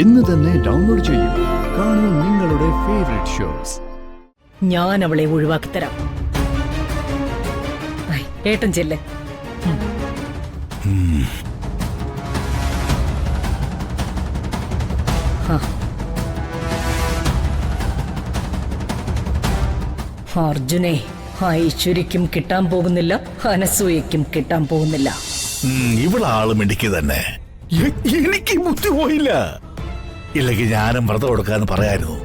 ഇന്ന് തന്നെ ഡൗൺലോഡ് ചെയ്യൂ. കാണൂ നിങ്ങളുടെ ഫേവറേറ്റ് ഷോസ്. ഞാൻ അവളെ ഒഴിവാക്കി തരാം. ഏട്ടൻ ചെല്ലേ. അർജുനെ ഐശ്വര്യക്കും കിട്ടാൻ പോകുന്നില്ല, അനസൂയക്കും കിട്ടാൻ പോകുന്നില്ല. ഇവളാള് മിടിക്ക് തന്നെ. എനിക്ക് ബുദ്ധി പോയില്ല. ഇല്ലെങ്കിൽ ഞാനും വ്രതം കൊടുക്കാന്ന് പറയായിരുന്നു.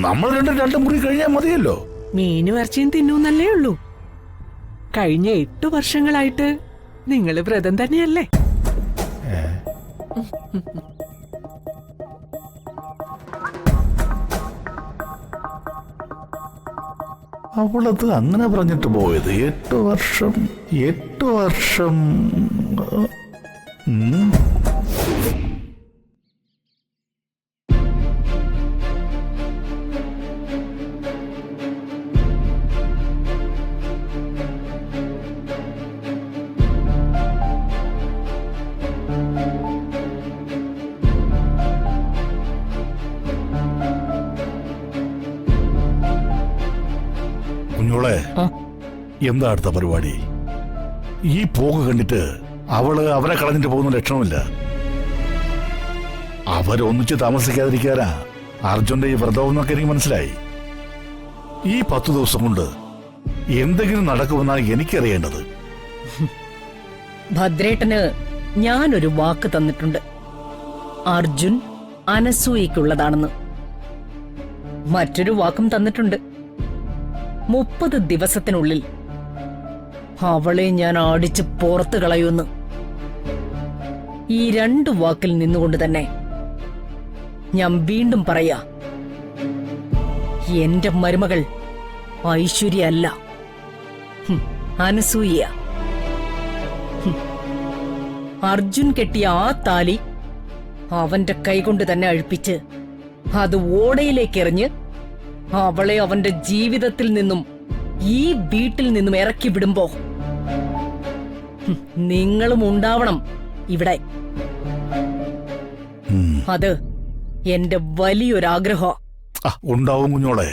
നമ്മൾ രണ്ട് മുറി കഴിഞ്ഞാൽ മതിയല്ലോ. മീനും ഇറച്ചിയും തിന്നൂന്നല്ലേ ഉള്ളൂ. കഴിഞ്ഞ 8 വർഷങ്ങളായിട്ട് നിങ്ങള് വ്രതം തന്നെയല്ലേ? അവളത് അങ്ങനെ പറഞ്ഞിട്ട് പോയത് 8 വർഷം. കുഞ്ഞോളെ, എന്താ അടുത്ത പരിപാടി? ഈ പോക്ക് കണ്ടിട്ട് അവരെ കളഞ്ഞിട്ട് പോകുന്ന ലക്ഷണമില്ല. അവരൊന്നിച്ച് താമസിക്കാതിരിക്കാനാ അർജുന്റെ ഈ വ്രതം എന്നൊക്കെ എനിക്ക് മനസ്സിലായി. ഈ 10 ദിവസം കൊണ്ട് എന്തെങ്കിലും നടക്കുമെന്നാണ് എനിക്കറിയേണ്ടത്. ഭദ്രേട്ടന് ഞാനൊരു വാക്ക് തന്നിട്ടുണ്ട്. അർജുൻ അനസൂയക്കുള്ളതാണെന്ന്. മറ്റൊരു വാക്കും തന്നിട്ടുണ്ട്. 30 ദിവസത്തിനുള്ളിൽ അവളെ ഞാൻ അടിച്ച് പുറത്തു കളയുമെന്ന്. ഈ 2 വാക്കിൽ നിന്നുകൊണ്ട് തന്നെ ഞാൻ വീണ്ടും പറയാ, എന്റെ മരുമകൾ ഐശ്വര്യ അല്ല, അനസൂയ. അർജുൻ കെട്ടിയ ആ താലി അവന്റെ കൈകൊണ്ട് തന്നെ അഴിപ്പിച്ച് അത് ഓടയിലേക്ക് എറിഞ്ഞ് അവളെ അവന്റെ ജീവിതത്തിൽ നിന്നും ഈ വീട്ടിൽ നിന്നും ഇറക്കി വിടുമ്പോ നിങ്ങളും ഉണ്ടാവണം ഇവിടെ. അത് എന്റെ വലിയൊരാഗ്രഹം. ഉണ്ടാവും കുഞ്ഞോളെ.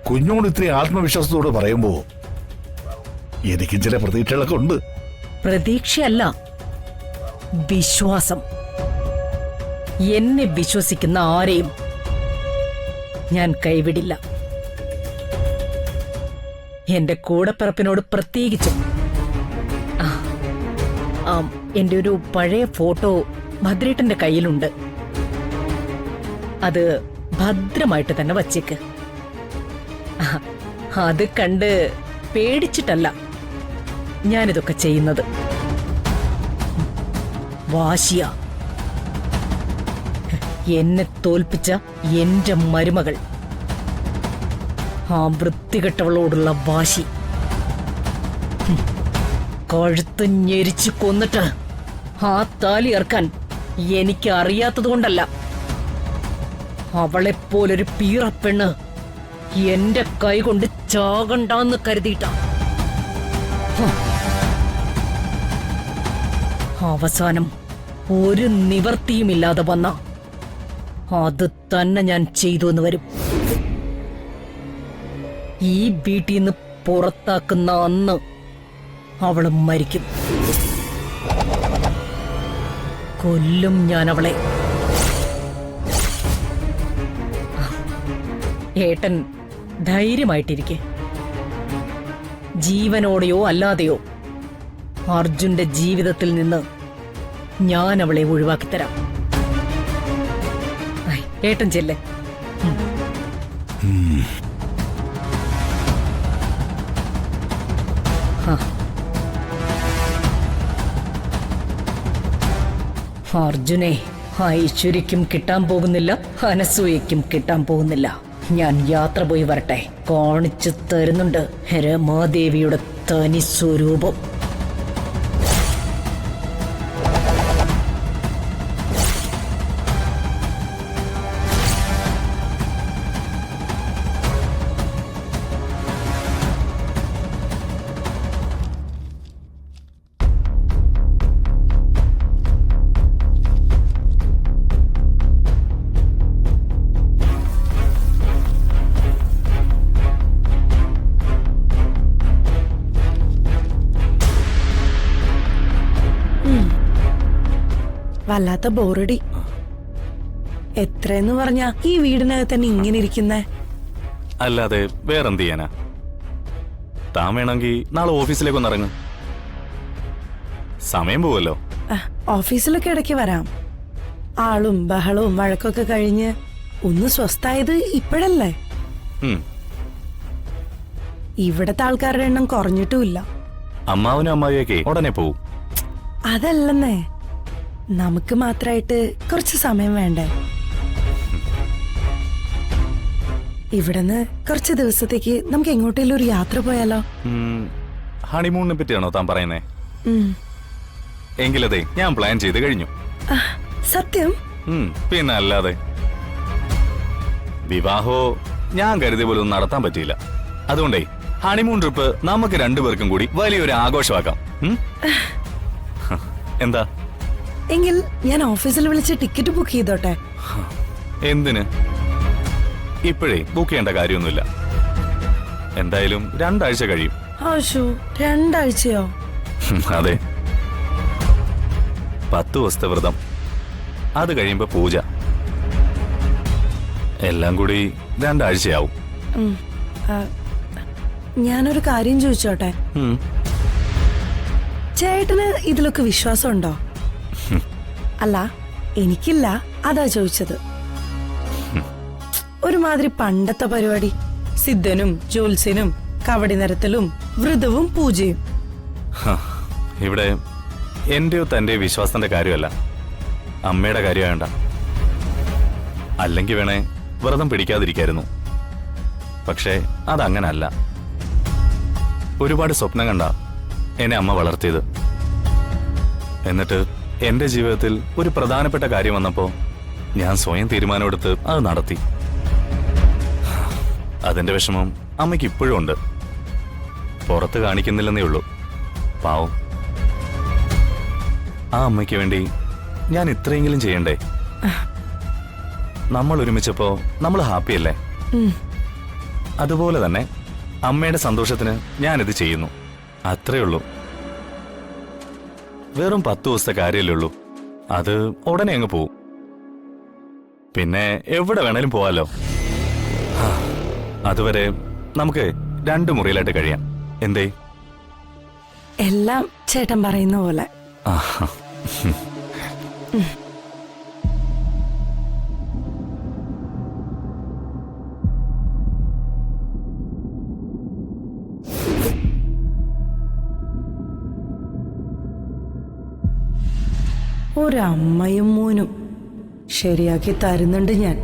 കുഞ്ഞോട് ഇത്രയും ആത്മവിശ്വാസത്തോട് പറയുമ്പോ എനിക്ക് ചില പ്രതീക്ഷകളൊക്കെ ഉണ്ട്. പ്രതീക്ഷയല്ല, വിശ്വാസം. എന്നെ വിശ്വസിക്കുന്ന ആരെയും ഞാൻ കൈവിടില്ല. എന്റെ കൂടപ്പിറപ്പിനോട് പ്രത്യേകിച്ചും. എന്റെ ഒരു പഴയ ഫോട്ടോ ഭദ്രേട്ടന്റെ കയ്യിലുണ്ട്. അത് ഭദ്രമായിട്ട് തന്നെ വച്ചേക്ക്. അത് കണ്ട് പേടിച്ചിട്ടല്ല ഞാനിതൊക്കെ ചെയ്യുന്നത്. വാശിയ. എന്നെ തോൽപ്പിച്ച എന്റെ മരുമകൾ, ആ വൃത്തികെട്ടവളോടുള്ള വാശി. കഴുത്ത് ഞെരിച്ച് കൊന്നിട്ട് ആ താലി ഇറക്കാൻ എനിക്ക് അറിയാത്തതുകൊണ്ടല്ല. അവളെപ്പോലൊരു പീറപ്പെണ്ണ് എന്റെ കൈ കൊണ്ട് ചാകണ്ടാന്ന് കരുതിയിട്ട. അവസാനം ഒരു നിവർത്തിയുമില്ലാതെ വന്ന അത് തന്നെ ഞാൻ ചെയ്തു എന്ന് വരും. ഈ വീട്ടിൽ നിന്ന് പുറത്താക്കുന്ന അന്ന് അവള് മരിക്കും. കൊല്ലും ഞാൻ അവളെ. ഏട്ടൻ ധൈര്യമായിട്ടിരിക്കെ. ജീവനോടെയോ അല്ലാതെയോ അർജുന്റെ ജീവിതത്തിൽ നിന്ന് ഞാൻ അവളെ ഒഴിവാക്കിത്തരാം. ഏട്ടൻ ചെല്ലേ. അർജുനെ ഐശ്വര്യക്കും കിട്ടാൻ പോകുന്നില്ല, അനസൂയക്കും കിട്ടാൻ പോകുന്നില്ല. ഞാൻ യാത്ര പോയി വരട്ടെ. കാണിച്ചു തരുന്നുണ്ട് രമാദേവിയുടെ തനി സ്വരൂപം. വല്ലാത്ത ബോറടി. എത്രയെന്ന് പറഞ്ഞാ ഈ വീടിനകത്ത് തന്നെ ഇങ്ങനെ ഇരിക്കുന്നേ. അല്ലാതെ വേറെന്ത് ചെയ്യാനാ? താൻ വേണമെങ്കിൽ നാളെ ഓഫീസിലേക്ക് ഒന്ന് ഇറങ്ങും. സമയം പോവല്ലോ. ഓഫീസിലൊക്കെ ഇടയ്ക്ക് വരാം. ആളും ബഹളവും വഴക്കൊക്കെ കഴിഞ്ഞ് ഒന്ന് സ്വസ്ഥായത് ഇപ്പോഴല്ലേ. ഇവിടത്തെ ആൾക്കാരുടെ എണ്ണം കുറഞ്ഞിട്ടുമില്ല. അമ്മാവനും അമ്മാവിയൊക്കെ ഉടനെ പോവും. അതല്ലെന്നേ, നമുക്ക് മാത്രായിട്ട് കുറച്ച് സമയം വേണ്ടേ? ഇവിടുന്ന് കുറച്ച് ദിവസത്തേക്ക് നമുക്ക് എങ്ങോട്ടേലും ഒരു യാത്ര പോയാലോ? ഹണിമൂണിനെ പറ്റിയാണോ താൻ പറയുന്നേ? എങ്കിലതെ ഞാൻ പ്ലാൻ ചെയ്ത് കഴിഞ്ഞു. സത്യം? പിന്നെ അല്ലാതെ. വിവാഹോ ഞാൻ കരുതിയ പോലെ ഒന്നും നടത്താൻ പറ്റിയില്ല. അതുകൊണ്ടേ ഹണിമൂൺ ട്രിപ്പ് നമുക്ക് രണ്ടുപേർക്കും കൂടി വലിയൊരു ആഘോഷമാക്കാം. എന്താ? എങ്കിൽ ഞാൻ ഓഫീസിൽ വിളിച്ച് ടിക്കറ്റ് ബുക്ക് ചെയ്തോട്ടെ. എന്തിന്? ഇപ്പോഴേ ബുക്ക് ചെയ്യേണ്ട കാര്യമൊന്നുമില്ല. എന്തായാലും 2 ആഴ്ച കഴിയും. ആശു, 2 ആഴ്ചയോ? അതെ. 10 ദിവസത്തെ വ്രതം, അത് കഴിയുമ്പോ പൂജ, എല്ലാം കൂടി 2 ആഴ്ചയാവും. ഞാനൊരു കാര്യം ചോദിച്ചോട്ടെ? ചേട്ടന് ഇതിലൊക്കെ വിശ്വാസമുണ്ടോ? അല്ല, എനിക്കില്ല, അതാ ചോദിച്ചത്. ഒരുമാതിരി പണ്ടത്തെ പരിപാടി, സിദ്ധനും ജ്യോത്സ്യനും കവടി നിരത്തലും വ്രതവും പൂജയും. ഇവിടെ എന്റെയോ തന്റെയോ വിശ്വാസത്തിന്റെ കാര്യമല്ല, അമ്മയുടെ കാര്യമായണ്ട. അല്ലെങ്കിൽ വേണേ വ്രതം പിടിക്കാതിരിക്കായിരുന്നു. പക്ഷേ അതങ്ങനല്ല. ഒരുപാട് സ്വപ്നം കണ്ട എന്നെ അമ്മ വളർത്തിയത്. എന്നിട്ട് എന്റെ ജീവിതത്തിൽ ഒരു പ്രധാനപ്പെട്ട കാര്യം വന്നപ്പോ ഞാൻ സ്വയം തീരുമാനമെടുത്ത് അത് നടത്തി. അതിന്റെ വിഷമം അമ്മയ്ക്ക് ഇപ്പോഴും ഉണ്ട്. പുറത്ത് കാണിക്കുന്നില്ലെന്നേ ഉള്ളൂ. പാവം. ആ അമ്മയ്ക്ക് വേണ്ടി ഞാൻ ഇത്രയെങ്കിലും ചെയ്യണ്ടേ? നമ്മൾ ഒരുമിച്ചപ്പോ നമ്മൾ ഹാപ്പിയല്ലേ? അതുപോലെ തന്നെ അമ്മയുടെ സന്തോഷത്തിന് ഞാനിത് ചെയ്യുന്നു. അത്രേ ഉള്ളൂ. വെറും 10 ദിവസത്തെ കാര്യമല്ലേ ഉള്ളൂ. അത് ഉടനെ അങ്ങ് പോവും. പിന്നെ എവിടെ വേണേലും പോവാലോ. അതുവരെ നമുക്ക് 2 മുറിയിലായിട്ട് കഴിയാം. എന്തേ? എല്ലാം ചേട്ടൻ പറയുന്ന പോലെ. ഒരമ്മയും മോനും ശരിയാക്കി തരുന്നുണ്ട് ഞാൻ.